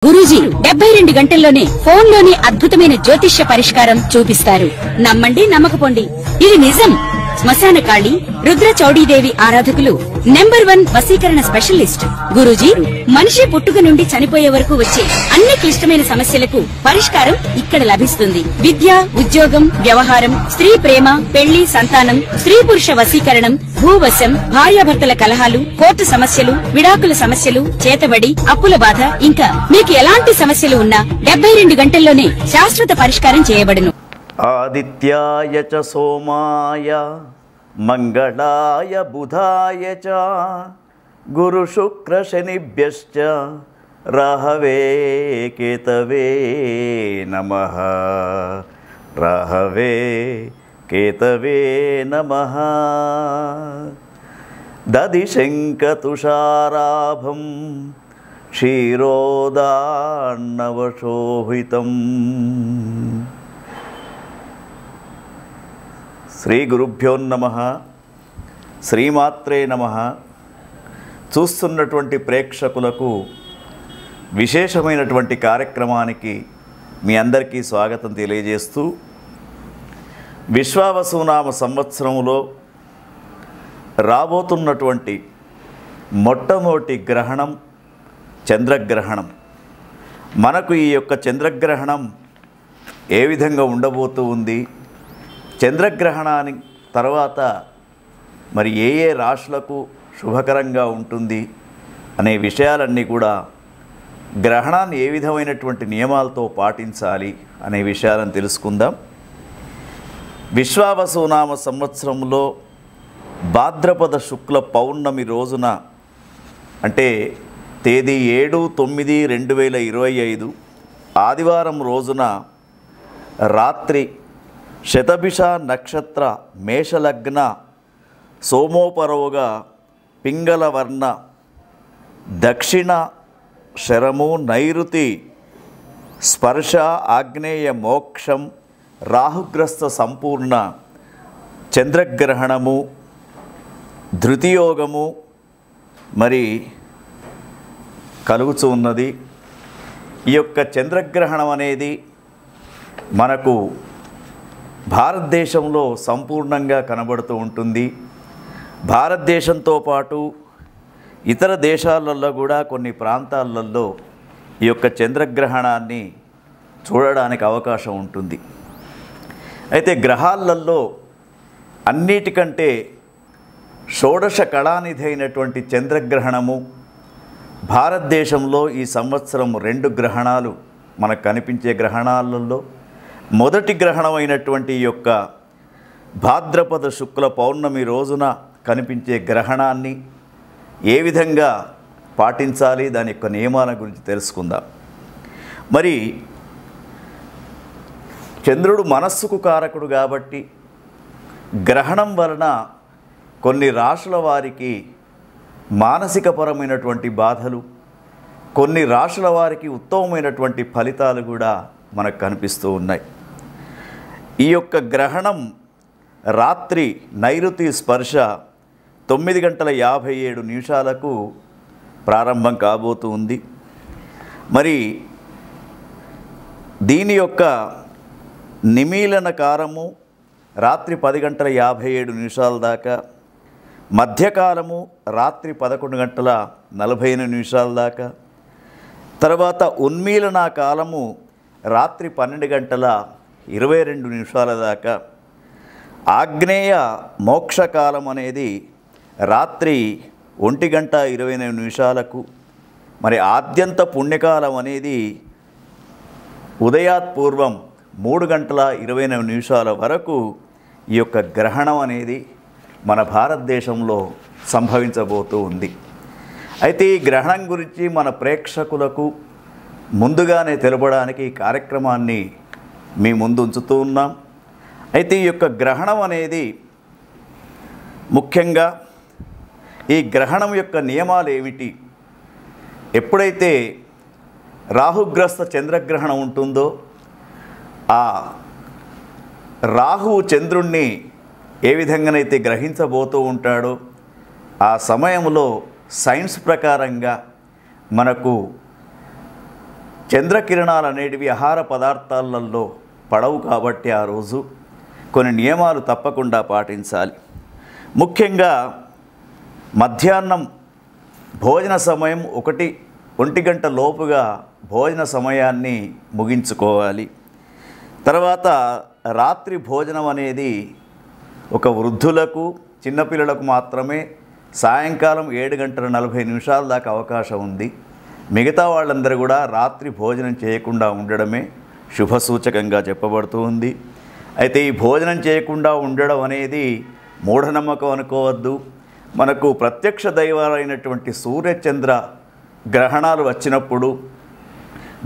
గురూజీ 72 గంటల్లోనే ఫోన్ లోని అద్భుతమైన జ్యోతిష్య పరిష్కారం చూపిస్తారు. నమ్మండి, నమ్మకపోండి, ఇది నిజం. శ్మశాన కాళి రుద్ర చౌడీదేవి ఆరాధకులు నంబర్ 1 వశీకరణ స్పెషలిస్ట్. గురూజీ మనిషి పుట్టుక నుండి చనిపోయే వరకు వచ్చే అన్ని క్లిష్టమైన సమస్యలకు పరిష్కారం ఇక్కడ లభిస్తుంది. విద్య, ఉద్యోగం, వ్యవహారం, స్త్రీ ప్రేమ, పెళ్లి, సంతానం, స్త్రీ పురుష వశీకరణం, భూవశం, భార్యాభర్తల కలహాలు, కోర్టు సమస్యలు, విడాకుల సమస్యలు, చేతబడి, అప్పుల బాధ, ఇంకా మీకు ఎలాంటి సమస్యలు ఉన్నా 72 గంటల్లోనే శాశ్వత పరిష్కారం చేయబడును. ఆదిత్యాయ చ సోమాయ మంగళాయ బుధాయ చ గురు శుక్ర శనిభ్యశ్చ రాహవే కేతవే నమః. రాహవే కేతవే నమః. దదిశంక తుషారాభం క్షీరోదాన్నవశోభితం. శ్రీ గురుభ్యోన్నమః. శ్రీమాత్రే నమః. చూస్తున్నటువంటి ప్రేక్షకులకు విశేషమైనటువంటి కార్యక్రమానికి మీ అందరికీ స్వాగతం తెలియజేస్తూ, విశ్వావసునామ సంవత్సరంలో రాబోతున్నటువంటి మొట్టమొదటి గ్రహణం చంద్రగ్రహణం. మనకు ఈ యొక్క చంద్రగ్రహణం ఏ విధంగా ఉండబోతూ ఉంది, చంద్రగ్రహణాని తర్వాత మరి ఏ ఏ రాశులకు శుభకరంగా ఉంటుంది అనే విషయాలన్నీ కూడా, గ్రహణాన్ని ఏ విధమైనటువంటి నియమాలతో పాటించాలి అనే విషయాలను తెలుసుకుందాం. విశ్వావసునామ సంవత్సరంలో భాద్రపద శుక్ల పౌర్ణమి రోజున, అంటే తేదీ 7/9/2025 ఆదివారం రోజున రాత్రి శతభిష నక్షత్ర మేషలగ్న సోమోపరోగా పింగళవర్ణ దక్షిణ శరము నైరుతి స్పర్శ ఆగ్నేయ మోక్షం రాహుగ్రస్త సంపూర్ణ చంద్రగ్రహణము ధృతియోగము మరి కలుగుతూ ఉన్నది. ఈ యొక్క చంద్రగ్రహణం అనేది మనకు భారతదేశంలో సంపూర్ణంగా కనబడుతూ ఉంటుంది. భారతదేశంతో పాటు ఇతర దేశాలలో కూడా కొన్ని ప్రాంతాలలో ఈ యొక్క చంద్రగ్రహణాన్ని చూడడానికి అవకాశం ఉంటుంది. అయితే గ్రహాలలో అన్నిటికంటే షోడశ కళానిధి అయినటువంటి చంద్రగ్రహణము, భారతదేశంలో ఈ సంవత్సరం 2 గ్రహణాలు మనకు కనిపించే గ్రహణాలలో మొదటి గ్రహణం అయినటువంటి ఈ యొక్క భాద్రపద శుక్ల పౌర్ణమి రోజున కనిపించే గ్రహణాన్ని ఏ విధంగా పాటించాలి, దాని యొక్క నియమాల గురించి తెలుసుకుందాం. మరి చంద్రుడు మనస్సుకు కారకుడు కాబట్టి గ్రహణం వలన కొన్ని రాశుల వారికి మానసికపరమైనటువంటి బాధలు, కొన్ని రాశుల వారికి ఉత్తమమైనటువంటి ఫలితాలు కూడా మనకు కనిపిస్తూ ఉన్నాయి. ఈ యొక్క గ్రహణం రాత్రి నైరుతి స్పర్శ 9:57 ప్రారంభం కాబోతూ ఉంది. మరి దీని యొక్క నిమీలన కాలము రాత్రి 10:57 దాకా, మధ్యకాలము రాత్రి 11:45 దాకా, తర్వాత ఉన్మీలన కాలము రాత్రి 12:22 దాకా, ఆగ్నేయ మోక్షకాలం అనేది రాత్రి 1:24, మరి ఆద్యంత పుణ్యకాలం అనేది ఉదయాత్పూర్వం 3:29 వరకు ఈ యొక్క గ్రహణం అనేది మన భారతదేశంలో సంభవించబోతూ ఉంది. అయితే ఈ గ్రహణం గురించి మన ప్రేక్షకులకు ముందుగానే తెలపడానికి ఈ కార్యక్రమాన్ని మీ ముందు ఉంచుతూ ఉన్నాం. అయితే ఈ యొక్క గ్రహణం అనేది ముఖ్యంగా ఈ గ్రహణం యొక్క నియమాలు ఏమిటి, ఎప్పుడైతే రాహుగ్రస్త చంద్రగ్రహణం ఉంటుందో ఆ రాహువు చంద్రుణ్ణి ఏ విధంగానైతే గ్రహించబోతూ ఉంటాడో ఆ సమయంలో సైన్స్ ప్రకారంగా మనకు చంద్రకిరణాలు అనేటివి ఆహార పదార్థాలలో పడవు కాబట్టి ఆ రోజు కొన్ని నియమాలు తప్పకుండా పాటించాలి. ముఖ్యంగా మధ్యాహ్నం భోజన సమయం 1 గంట లోపుగా భోజన సమయాన్ని ముగించుకోవాలి. తర్వాత రాత్రి భోజనం అనేది ఒక వృద్ధులకు చిన్నపిల్లలకు మాత్రమే సాయంకాలం 7:40 దాకా అవకాశం ఉంది. మిగతా వాళ్ళందరూ కూడా రాత్రి భోజనం చేయకుండా ఉండడమే శుభసూచకంగా చెప్పబడుతూ ఉంది. అయితే ఈ భోజనం చేయకుండా ఉండడం అనేది మూఢనమ్మకం అనుకోవద్దు. మనకు ప్రత్యక్ష దైవాలైనటువంటి సూర్యచంద్ర గ్రహణాలు వచ్చినప్పుడు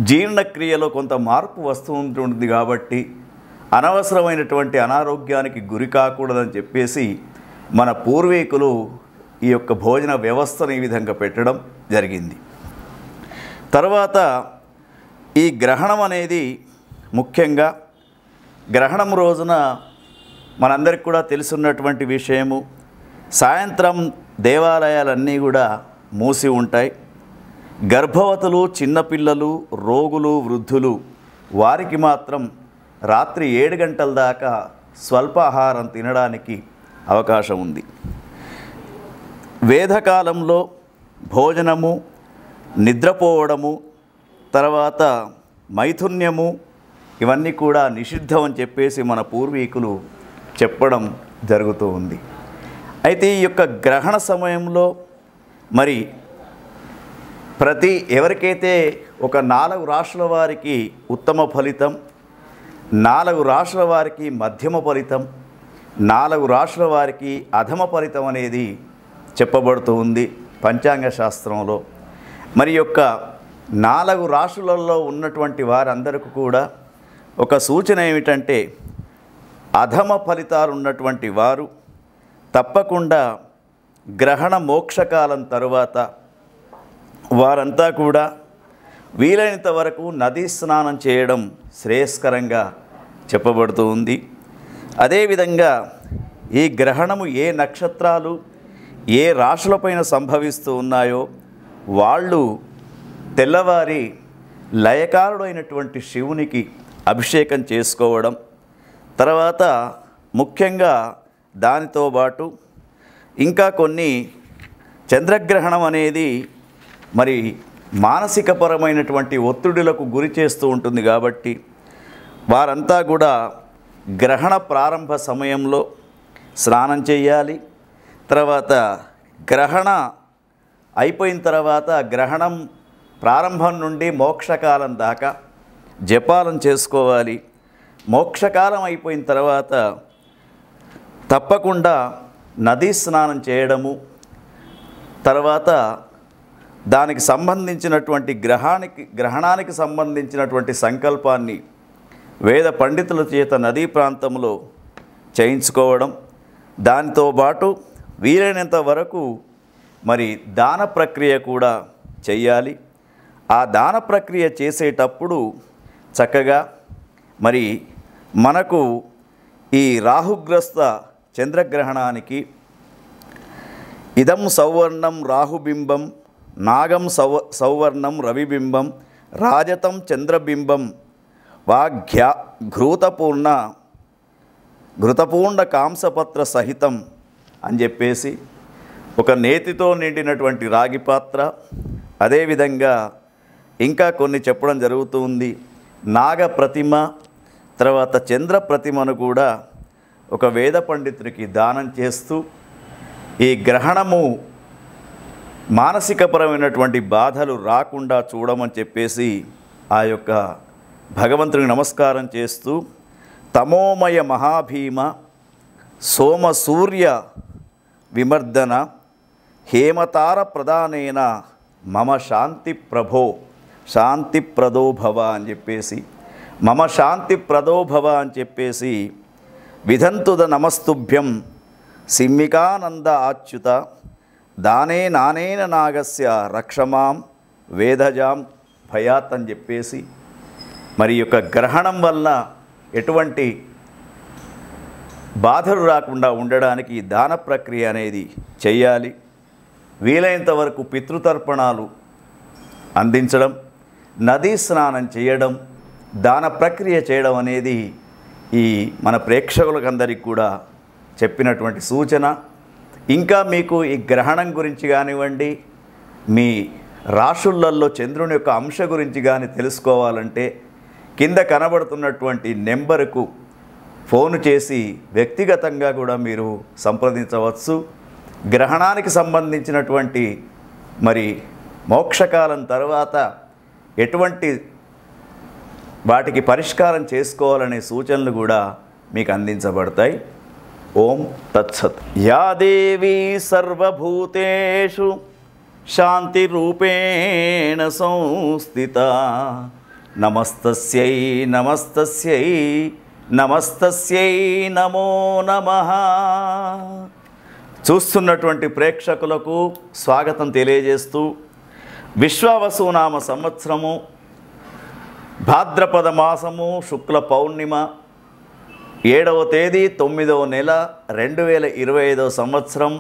జీర్ణక్రియలో కొంత మార్పు వస్తూ ఉంటుంది కాబట్టి అనవసరమైనటువంటి అనారోగ్యానికి గురి కాకూడదని చెప్పేసి మన పూర్వీకులు ఈ యొక్క భోజన వ్యవస్థను ఈ విధంగా పెట్టడం జరిగింది. తర్వాత ఈ గ్రహణం అనేది ముఖ్యంగా గ్రహణం రోజున మనందరికీ కూడా తెలుసున్నటువంటి విషయము, సాయంత్రం దేవాలయాలన్నీ కూడా మూసి ఉంటాయి. గర్భవతులు, చిన్నపిల్లలు, రోగులు, వృద్ధులు వారికి మాత్రం రాత్రి 7 గంటల దాకా స్వల్పాహారం తినడానికి అవకాశం ఉంది. వేదకాలంలో భోజనము, నిద్రపోవడము, తర్వాత మైథున్యము ఇవన్నీ కూడా నిషిద్ధం అని చెప్పేసి మన పూర్వీకులు చెప్పడం జరుగుతూ ఉంది. అయితే ఈ యొక్క గ్రహణ సమయంలో మరి ఎవరికైతే ఒక 4 రాశుల వారికి ఉత్తమ ఫలితం, 4 రాశుల వారికి మధ్యమ ఫలితం, 4 రాశుల వారికి అధమ ఫలితం అనేది చెప్పబడుతూ ఉంది పంచాంగ శాస్త్రంలో. మరి యొక్క 4 రాశులలో ఉన్నటువంటి వారందరికీ కూడా ఒక సూచన ఏమిటంటే, అధమ ఫలితాలు ఉన్నటువంటి వారు తప్పకుండా గ్రహణ మోక్షకాలం తరువాత వారంతా కూడా వీలైనంత వరకు నదీ స్నానం చేయడం శ్రేయస్కరంగా చెప్పబడుతూ ఉంది. అదేవిధంగా ఈ గ్రహణము ఏ నక్షత్రాలు ఏ రాశులపైన సంభవిస్తూ ఉన్నాయో వాళ్ళు తెల్లవారి లయకారుడైనటువంటి శివునికి అభిషేకం చేసుకోవడం, తర్వాత ముఖ్యంగా దానితో పాటు ఇంకా కొన్ని చంద్రగ్రహణం అనేది మరి మానసికపరమైనటువంటి ఒత్తిడులకు గురి చేస్తూ ఉంటుంది కాబట్టి వారంతా కూడా గ్రహణ ప్రారంభ సమయంలో స్నానం చేయాలి. తర్వాత గ్రహణ అయిపోయిన తర్వాత గ్రహణం ప్రారంభం నుండి మోక్షకాలం దాకా జపాలం చేసుకోవాలి. మోక్షకాలం అయిపోయిన తర్వాత తప్పకుండా నదీ స్నానం చేయడము, తర్వాత దానికి సంబంధించినటువంటి గ్రహణానికి సంబంధించినటువంటి సంకల్పాన్ని వేద పండితుల చేత నదీ ప్రాంతంలో చేయించుకోవడం, దానితో పాటు వీలైనంత వరకు మరి దాన ప్రక్రియ కూడా చేయాలి. ఆ దాన ప్రక్రియ చేసేటప్పుడు చక్కగా మరి మనకు ఈ రాహుగ్రస్త చంద్రగ్రహణానికి ఇదం సౌవర్ణం రాహుబింబం నాగం సౌవర్ణం రవిబింబం రాజతం చంద్రబింబం వాఘ్య ఘృతపూర్ణ కాంసపత్ర సహితం అని చెప్పేసి ఒక నేతితో నిండినటువంటి రాగి పాత్ర, అదేవిధంగా ఇంకా కొన్ని చెప్పడం జరుగుతుంది. నాగ ప్రతిమ, తర్వాత చంద్ర ప్రతిమను కూడా ఒక వేద పండితునికి దానం చేస్తూ ఈ గ్రహణము మానసికపరమైనటువంటి బాధలు రాకుండా చూడమని చెప్పేసి ఆ యొక్క భగవంతునికి నమస్కారం చేస్తూ తమోమయ మహాభీమ సోమ సూర్య విమర్దన హేమతార ప్రధానేన మమ శాంతి ప్రదోభవ అని చెప్పేసి మమ శాంతి ప్రదోభవ అని చెప్పేసి విధంతుద నమస్తుభ్యం సిమ్మికానంద ఆచ్యుత దానే నానేన నాగస్య రక్షమాం వేదజాం భయాత్ అని చెప్పేసి మరి యొక్క గ్రహణం వల్ల ఎటువంటి బాధలు రాకుండా ఉండడానికి దాన ప్రక్రియ అనేది చేయాలి. వీలైనంత వరకు పితృతర్పణాలు అందించడం, నదీ స్నానం చేయడం, దాన ప్రక్రియ చేయడం అనేది ఈ మన ప్రేక్షకులకందరికీ కూడా చెప్పినటువంటి సూచన. ఇంకా మీకు ఈ గ్రహణం గురించి కానివ్వండి, మీ రాశులలో చంద్రుని యొక్క అంశ గురించి కానీ తెలుసుకోవాలంటే కింద కనబడుతున్నటువంటి నెంబరుకు ఫోన్ చేసి వ్యక్తిగతంగా కూడా మీరు సంప్రదించవచ్చు. గ్రహణానికి సంబంధించినటువంటి మరి మోక్షకాలం తర్వాత ఎటువంటి వాటికి పరిష్కారం చేసుకోవాలనే సూచనలు కూడా మీకు అందించబడతాయి. ఓం తత్సత్. యా దేవీ సర్వభూతేషు శాంతిరూపేణ సంస్థిత నమస్తస్యై నమస్తస్యై నమస్తస్యై నమో నమః. చూస్తున్నటువంటి ప్రేక్షకులకు స్వాగతం తెలియజేస్తూ, విశ్వావసునామ సంవత్సరము భాద్రపద మాసము శుక్ల పౌర్ణిమ 7వ తేదీ 9వ నెల 2025 సంవత్సరం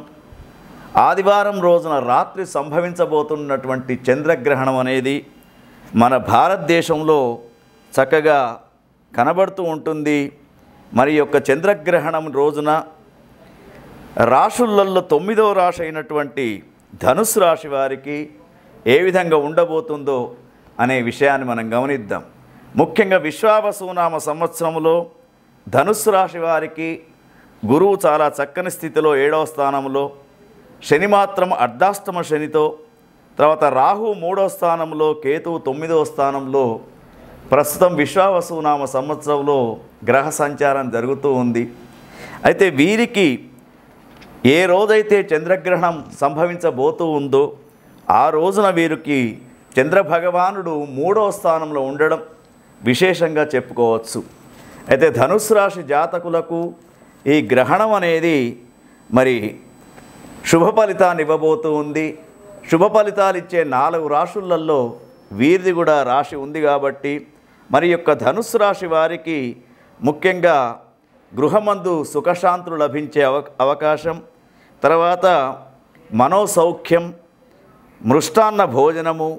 ఆదివారం రోజున రాత్రి సంభవించబోతున్నటువంటి చంద్రగ్రహణం అనేది మన భారతదేశంలో చక్కగా కనబడుతూ ఉంటుంది. మరి యొక్క చంద్రగ్రహణం రోజున రాశులలో 9వ రాశి అయినటువంటి ధనుసు రాశి వారికి ఏ విధంగా ఉండబోతుందో అనే విషయాన్ని మనం గమనిద్దాం. ముఖ్యంగా విశ్వావసునామ సంవత్సరంలో ధనుస్సు రాశి వారికి గురువు చాలా చక్కని స్థితిలో 7వ స్థానంలో, శని మాత్రం అర్ధాష్టమ శనితో, తర్వాత రాహు 3వ స్థానంలో, కేతువు 9వ స్థానంలో ప్రస్తుతం విశ్వావసునామ సంవత్సరంలో గ్రహ సంచారం జరుగుతూ ఉంది. అయితే వీరికి ఏ రోజైతే చంద్రగ్రహణం సంభవించబోతూ ఉందో ఆ రోజున వీరికి చంద్రభగవానుడు 3వ స్థానంలో ఉండడం విశేషంగా చెప్పుకోవచ్చు. అయితే ధనుస్సు రాశి జాతకులకు ఈ గ్రహణం అనేది మరి శుభ ఫలితాన్ని ఇవ్వబోతూ ఉంది. శుభ ఫలితాలు ఇచ్చే 4 రాశులలో వీరిది కూడా రాశి ఉంది కాబట్టి మరి యొక్క ధనుస్సు రాశి వారికి ముఖ్యంగా గృహమందు సుఖశాంతులు లభించే అవకాశం, తర్వాత మనోసౌఖ్యం, మృష్టాన్న భోజనము,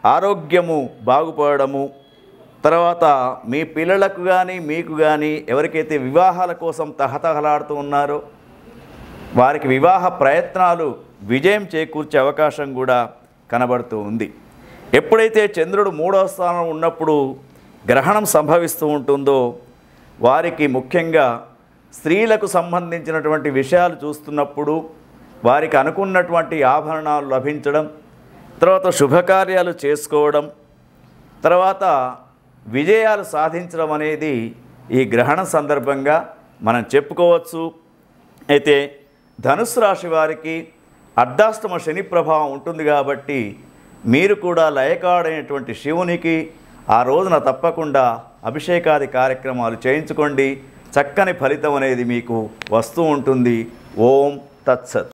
ఆరోగ్యము బాగుపడము, తర్వాత మీ పిల్లలకు కానీ మీకు కానీ ఎవరికైతే వివాహాల కోసం తహతహలాడుతూ ఉన్నారో వారికి వివాహ ప్రయత్నాలు విజయం చేకూర్చే అవకాశం కూడా కనబడుతూ ఉంది. ఎప్పుడైతే చంద్రుడు 3వ స్థానం ఉన్నప్పుడు గ్రహణం సంభవిస్తూ ఉంటుందో వారికి ముఖ్యంగా స్త్రీలకు సంబంధించినటువంటి విషయాలు చూస్తున్నప్పుడు వారికి అనుకున్నటువంటి ఆభరణాలు లభించడం, తర్వాత శుభకార్యాలు చేసుకోవడం, తర్వాత విజయాలు సాధించడం అనేది ఈ గ్రహణ సందర్భంగా మనం చెప్పుకోవచ్చు. అయితే ధనుస్సు రాశి వారికి అర్ధాష్టమ శని ప్రభావం ఉంటుంది కాబట్టి మీరు కూడా లయకాడైనటువంటి శివునికి ఆ రోజున తప్పకుండా అభిషేకాది కార్యక్రమాలు చేయించుకోండి. చక్కని ఫలితం అనేది మీకు వస్తూ ఉంటుంది. ఓం తత్సత్.